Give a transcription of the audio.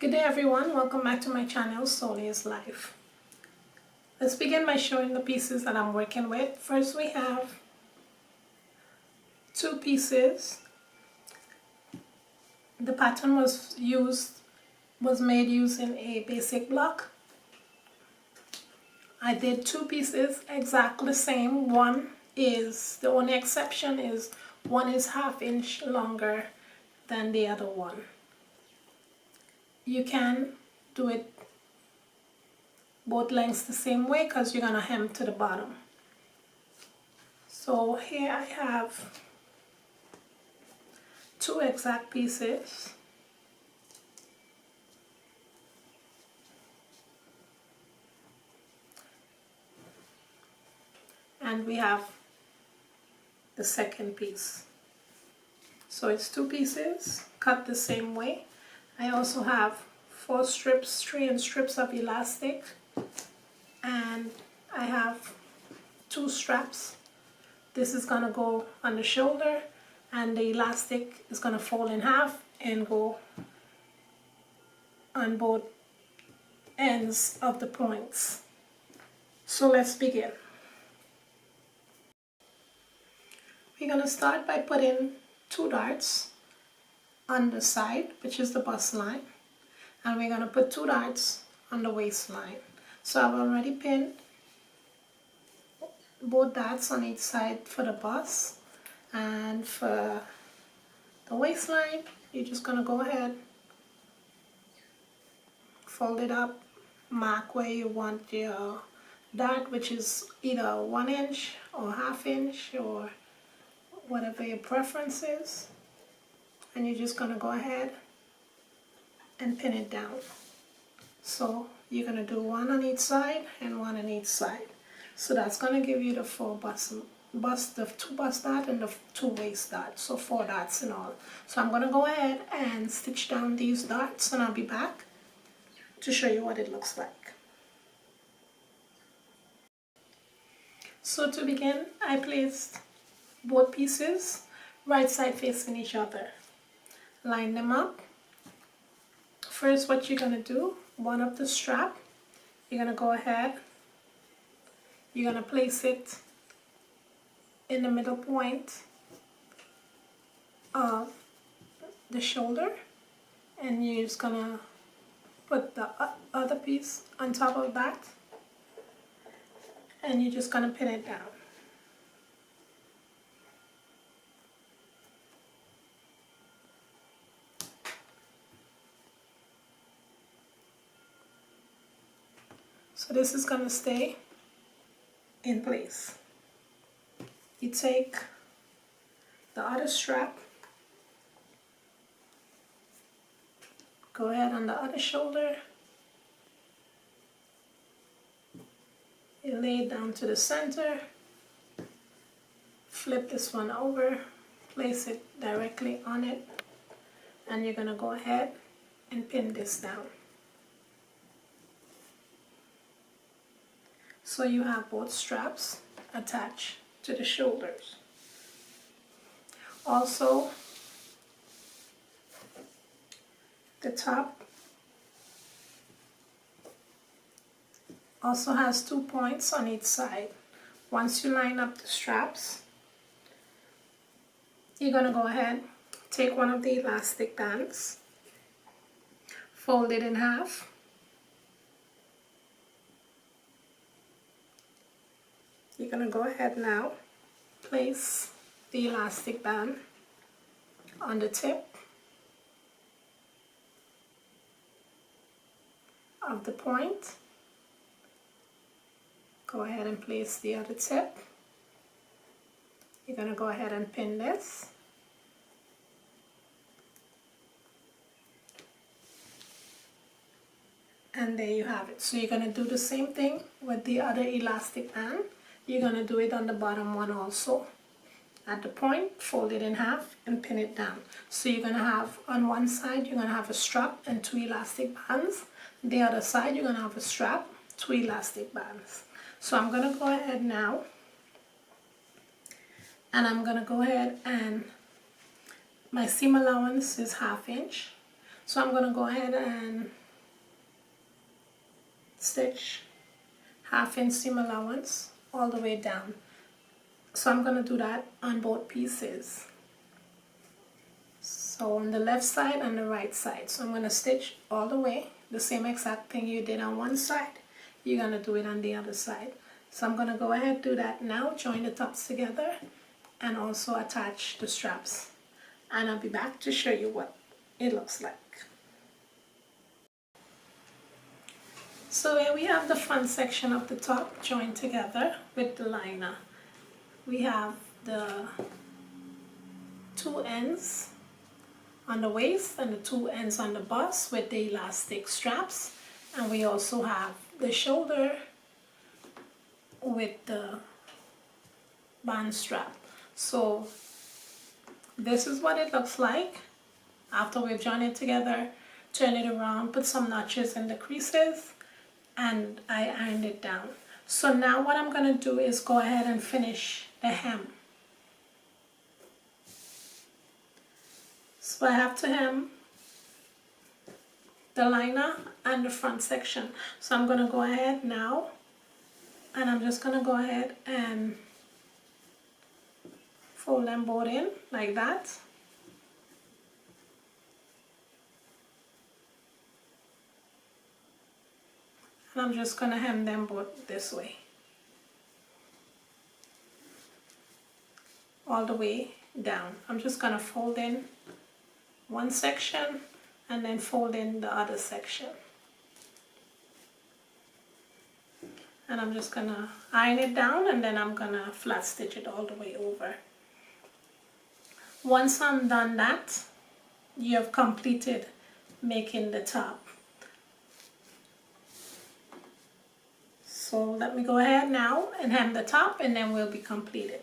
Good day everyone, welcome back to my channel Solia's Life. Let's begin by showing the pieces that I'm working with. First we have two pieces. The pattern was made using a basic block. I did two pieces exactly the same. The only exception is one is ½ inch longer than the other one. You can do it both lengths the same way because you're gonna hem to the bottom. So here I have two exact pieces. And we have the second piece. So it's two pieces cut the same way. I also have 3 strips of elastic, and I have 2 straps. This is gonna go on the shoulder, and the elastic is gonna fold in half and go on both ends of the points. So let's begin. We're gonna start by putting 2 darts on the side, which is the bust line, and we're gonna put 2 darts on the waistline. So I've already pinned both darts on each side for the bust, and for the waistline you're just gonna go ahead, fold it up, mark where you want your dart, which is either 1 inch or ½ inch or whatever your preference is, and you're just gonna go ahead and pin it down. So you're gonna do 1 on each side and 1 on each side. So that's gonna give you the 4 the 2 bust dart and the 2 waist darts, so 4 darts in all. So I'm gonna go ahead and stitch down these darts, and I'll be back to show you what it looks like. So to begin, I placed both pieces right side facing each other. Line them up. First, what you're gonna do, one of the strap, you're gonna go ahead, you're gonna place it in the middle point of the shoulder, and you're just gonna put the other piece on top of that, and you're just gonna pin it down. So this is gonna stay in place. You take the other strap, go ahead on the other shoulder, you lay it down to the center, flip this one over, place it directly on it, and you're gonna go ahead and pin this down. So you have both straps attached to the shoulders. Also, the top also has 2 points on each side. Once you line up the straps, you're gonna go ahead, take one of the elastic bands, fold it in half, you're gonna go ahead now, place the elastic band on the tip of the point. Go ahead and place the other tip. You're gonna go ahead and pin this. And there you have it. So you're gonna do the same thing with the other elastic band. You're gonna do it on the bottom one also. At the point, fold it in half and pin it down. So you're gonna have, on one side, you're gonna have a strap and 2 elastic bands. The other side, you're gonna have a strap, 2 elastic bands. So I'm gonna go ahead now, and I'm gonna go ahead and my seam allowance is ½ inch. So I'm going to go ahead and stitch 1/2 inch seam allowance all the way down. So I'm going to do that on both pieces. So on the left side and the right side. So I'm going to stitch all the way, the same exact thing you did on one side, you're going to do it on the other side. So I'm going to go ahead and do that now, join the tops together and also attach the straps. And I'll be back to show you what it looks like. So here we have the front section of the top joined together with the liner. We have the 2 ends on the waist and the 2 ends on the bust with the elastic straps, and we also have the shoulder with the band strap. So this is what it looks like after we've joined it together. Turn it around, put some notches in the creases, and I ironed it down. So now what I'm going to do is go ahead and finish the hem. So I have to hem the liner and the front section. So I'm going to go ahead now and I'm just going to go ahead and fold them both in like that. And I'm just going to hem them both this way, all the way down. I'm just going to fold in one section and then fold in the other section. And I'm just going to iron it down and then I'm going to flat stitch it all the way over. Once I'm done that, you have completed making the top. So let me go ahead now and hem the top and then we'll be completed.